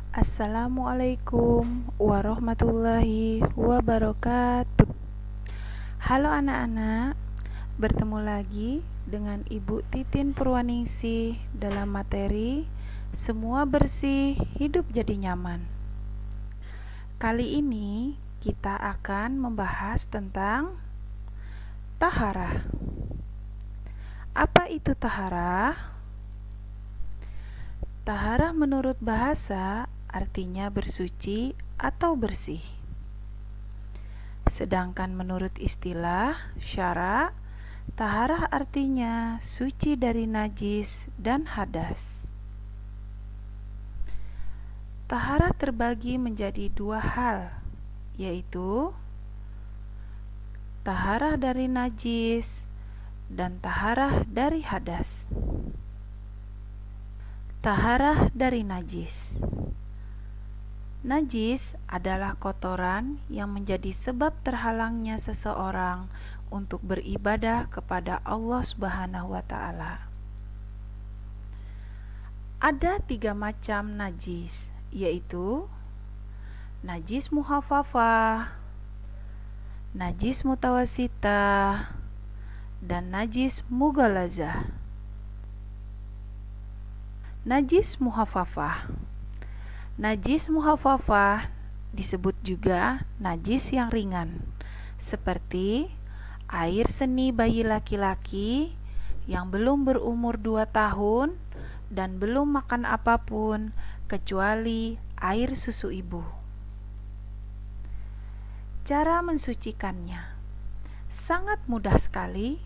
Assalamualaikum warahmatullahi wabarakatuh. Halo anak-anak, bertemu lagi dengan Ibu Titin Purwaningsih dalam materi Semua Bersih Hidup Jadi Nyaman. Kali ini kita akan membahas tentang taharah. Apa itu taharah? Taharah menurut bahasa artinya bersuci atau bersih. Sedangkan menurut istilah syara, taharah artinya suci dari najis dan hadas. Taharah terbagi menjadi dua hal, yaitu taharah dari najis dan taharah dari hadas. Taharah dari najis. Najis adalah kotoran yang menjadi sebab terhalangnya seseorang untuk beribadah kepada Allah Subhanahu wa Ta'ala. Ada 3 macam najis, yaitu najis muhafafah, najis mutawasitah, dan najis mughalazah. Najis muhafafah. Najis muhafafah disebut juga najis yang ringan, seperti air seni bayi laki-laki yang belum berumur 2 tahun dan belum makan apapun kecuali air susu ibu. Cara mensucikannya sangat mudah sekali,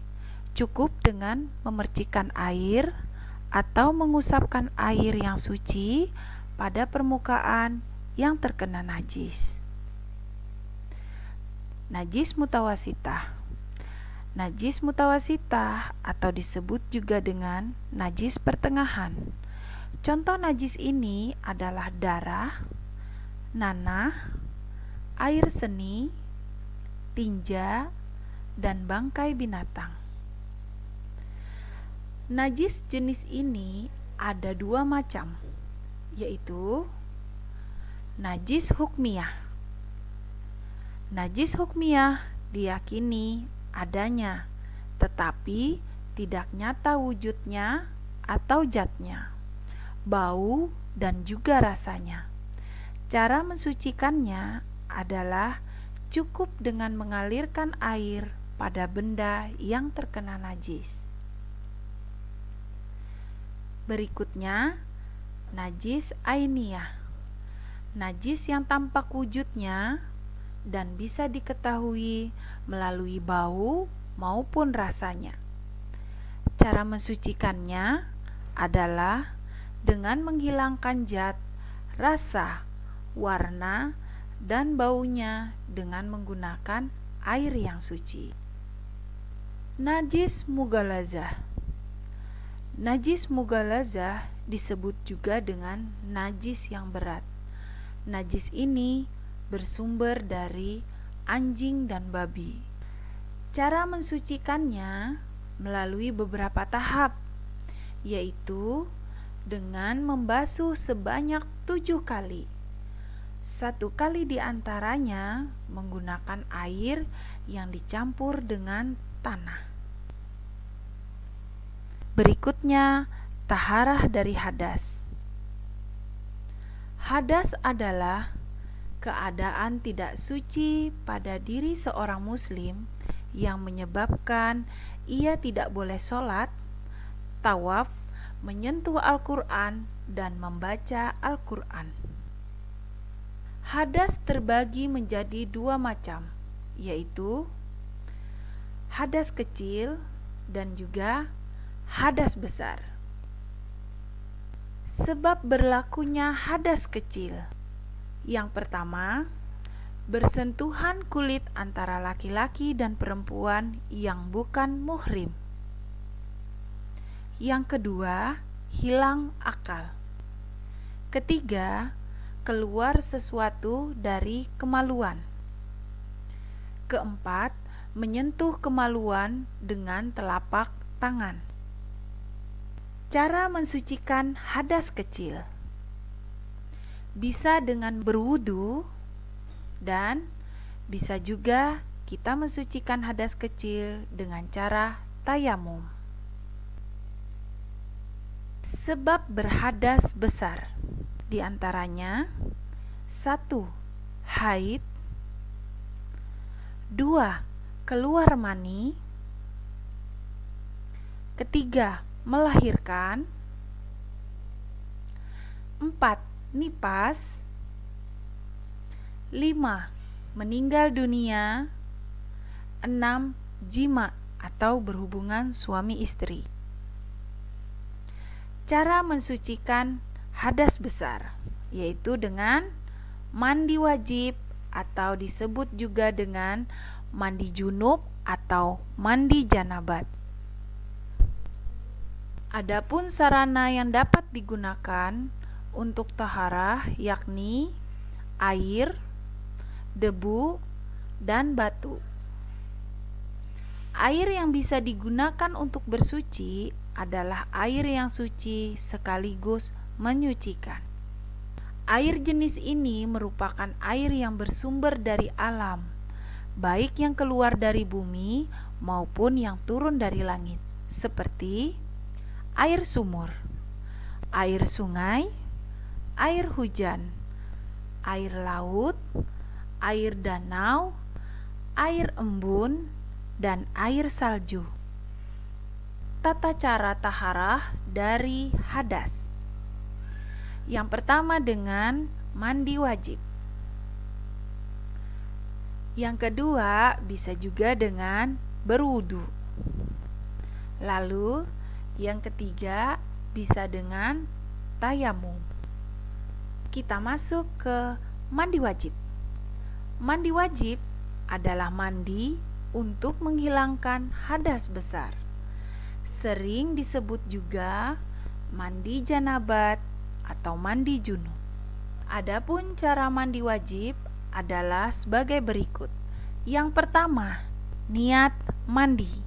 cukup dengan memercikkan air atau mengusapkan air yang suci pada permukaan yang terkena najis. Najis mutawasitah. Najis mutawasitah atau disebut juga dengan najis pertengahan. Contoh najis ini adalah darah, nanah, air seni, tinja, dan bangkai binatang. Najis jenis ini ada 2 macam, yaitu najis hukmiyah. Najis hukmiyah diyakini adanya, tetapi tidak nyata wujudnya atau zatnya, bau, dan juga rasanya. Cara mensucikannya adalah cukup dengan mengalirkan air pada benda yang terkena najis. Berikutnya, najis ainiyah. Najis yang tampak wujudnya dan bisa diketahui melalui bau maupun rasanya. Cara mensucikannya adalah dengan menghilangkan zat, rasa, warna, dan baunya dengan menggunakan air yang suci. Najis mughalazah. Najis mughalazah disebut juga dengan najis yang berat. Najis ini bersumber dari anjing dan babi. Cara mensucikannya melalui beberapa tahap, yaitu dengan membasuh sebanyak 7 kali. 1 kali diantaranya menggunakan air yang dicampur dengan tanah. Berikutnya, taharah dari hadas. Hadas adalah keadaan tidak suci pada diri seorang muslim yang menyebabkan ia tidak boleh sholat, tawaf, menyentuh Al-Quran, dan membaca Al-Quran. Hadas terbagi menjadi 2 macam, yaitu hadas kecil dan juga hadas besar. Sebab berlakunya hadas kecil. Yang pertama, bersentuhan kulit antara laki-laki dan perempuan yang bukan muhrim. Yang kedua, hilang akal. Ketiga, keluar sesuatu dari kemaluan. Keempat, menyentuh kemaluan dengan telapak tangan. Cara mensucikan hadas kecil. Bisa dengan berwudu, dan bisa juga kita mensucikan hadas kecil dengan cara tayamum. Sebab berhadas besar, di antaranya 1. Haid, 2. Keluar mani, 3. Melahirkan, 4. Nipas, 5. Meninggal dunia, 6. Jima atau berhubungan suami istri. Cara mensucikan hadas besar yaitu dengan mandi wajib atau disebut juga dengan mandi junub atau mandi janabat. Adapun sarana yang dapat digunakan untuk taharah yakni air, debu, dan batu. Air yang bisa digunakan untuk bersuci adalah air yang suci sekaligus menyucikan. Air jenis ini merupakan air yang bersumber dari alam, baik yang keluar dari bumi maupun yang turun dari langit, seperti air sumur, air sungai, air hujan, air laut, air danau, air embun, dan air salju. Tata cara taharah dari hadas. Yang pertama dengan mandi wajib. Yang kedua bisa juga dengan berwudu. Lalu yang ketiga bisa dengan tayamum. Kita masuk ke mandi wajib. Mandi wajib adalah mandi untuk menghilangkan hadas besar. Sering disebut juga mandi janabat atau mandi junub. Adapun cara mandi wajib adalah sebagai berikut. Yang pertama, niat mandi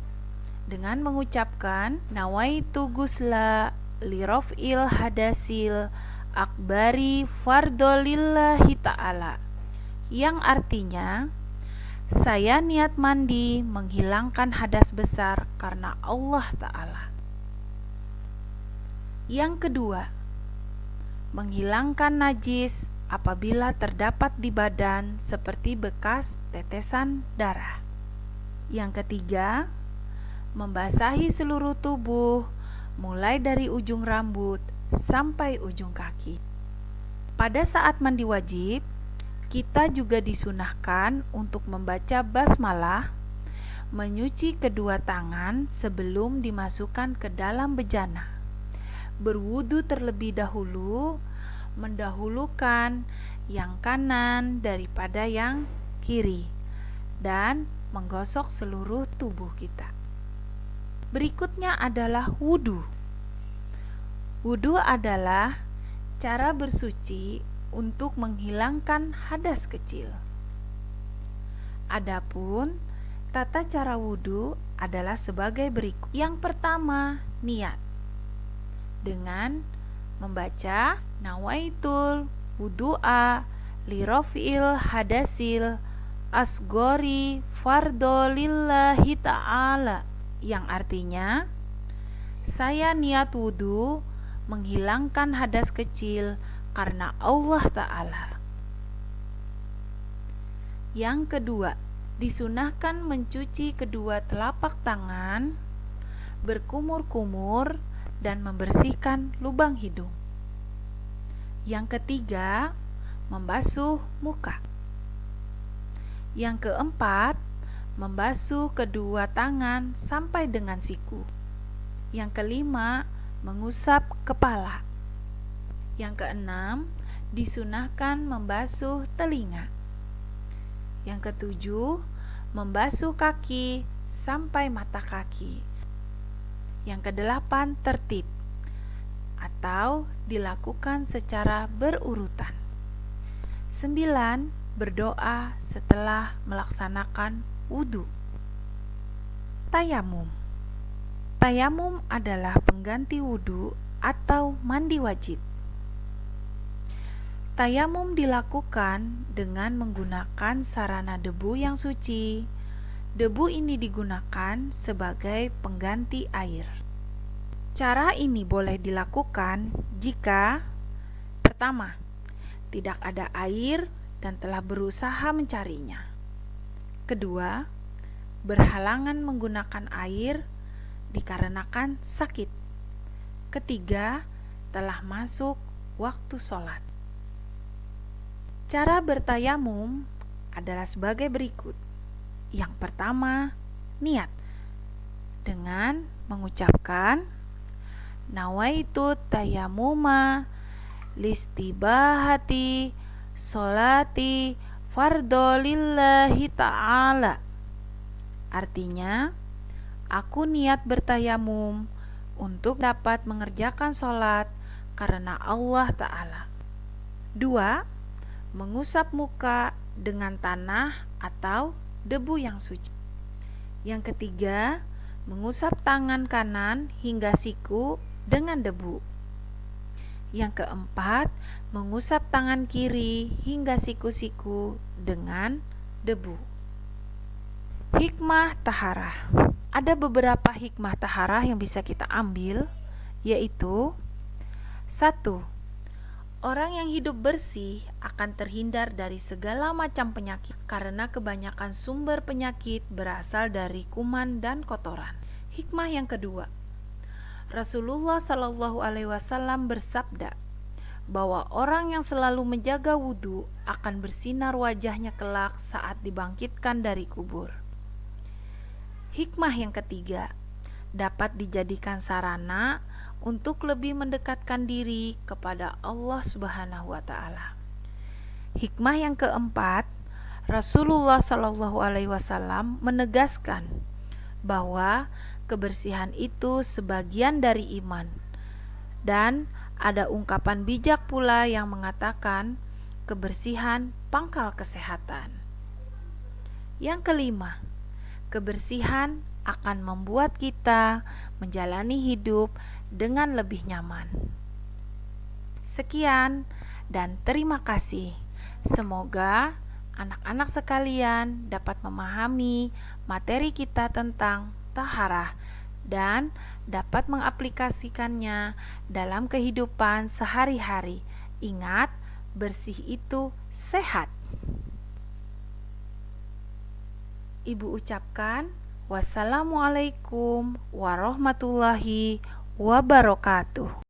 dengan mengucapkan nawaitu gusla lirafil hadasil akbari fardolillahi ta'ala, yang artinya saya niat mandi menghilangkan hadas besar karena Allah Ta'ala. Yang kedua, menghilangkan najis apabila terdapat di badan seperti bekas tetesan darah. Yang ketiga, membasahi seluruh tubuh mulai dari ujung rambut sampai ujung kaki. Pada saat mandi wajib, kita juga disunahkan untuk membaca basmalah, menyuci kedua tangan sebelum dimasukkan ke dalam bejana, berwudu terlebih dahulu, mendahulukan yang kanan daripada yang kiri, dan menggosok seluruh tubuh kita. Berikutnya adalah wudu. Wudu adalah cara bersuci untuk menghilangkan hadas kecil. Adapun tata cara wudu adalah sebagai berikut. Yang pertama, niat dengan membaca nawaitul wudu'a lirafil hadasil asgori fardolillahi ta'ala, yang artinya saya niat wudu menghilangkan hadas kecil karena Allah Ta'ala. Yang kedua, disunahkan mencuci kedua telapak tangan, berkumur-kumur, dan membersihkan lubang hidung. Yang ketiga, membasuh muka. Yang keempat, membasuh kedua tangan sampai dengan siku. Yang kelima, mengusap kepala. Yang keenam, disunahkan membasuh telinga. Yang ketujuh, membasuh kaki sampai mata kaki. Yang kedelapan, tertib atau dilakukan secara berurutan. 9. Berdoa setelah melaksanakan wudu. Tayamum. Tayamum adalah pengganti wudu atau mandi wajib. Tayamum dilakukan dengan menggunakan sarana debu yang suci. Debu ini digunakan sebagai pengganti air. Cara ini boleh dilakukan jika pertama, tidak ada air dan telah berusaha mencarinya. Kedua, berhalangan menggunakan air dikarenakan sakit. Ketiga, telah masuk waktu sholat. Cara bertayamum adalah sebagai berikut. Yang pertama, niat. Dengan mengucapkan nawaitu tayamuma listibahati sholati fardhu lillahi ta'ala. Artinya, aku niat bertayamum untuk dapat mengerjakan sholat karena Allah Ta'ala. 2. Mengusap muka dengan tanah atau debu yang suci. Yang ketiga, mengusap tangan kanan hingga siku dengan debu. Yang keempat, mengusap tangan kiri hingga siku-siku dengan debu. Hikmah taharah. Ada beberapa hikmah taharah yang bisa kita ambil, yaitu 1. Orang yang hidup bersih akan terhindar dari segala macam penyakit karena kebanyakan sumber penyakit berasal dari kuman dan kotoran. Hikmah yang kedua, Rasulullah Shallallahu Alaihi Wasallam bersabda bahwa orang yang selalu menjaga wudhu akan bersinar wajahnya kelak saat dibangkitkan dari kubur. Hikmah yang ketiga, dapat dijadikan sarana untuk lebih mendekatkan diri kepada Allah Subhanahu wa Ta'ala. Hikmah yang keempat, Rasulullah Shallallahu Alaihi Wasallam menegaskan bahwa kebersihan itu sebagian dari iman, dan ada ungkapan bijak pula yang mengatakan kebersihan pangkal kesehatan. Yang kelima, kebersihan akan membuat kita menjalani hidup dengan lebih nyaman. Sekian dan terima kasih. Semoga anak-anak sekalian dapat memahami materi kita tentang taharah dan dapat mengaplikasikannya dalam kehidupan sehari-hari. Ingat, bersih itu sehat. Ibu ucapkan wassalamualaikum warahmatullahi wabarakatuh.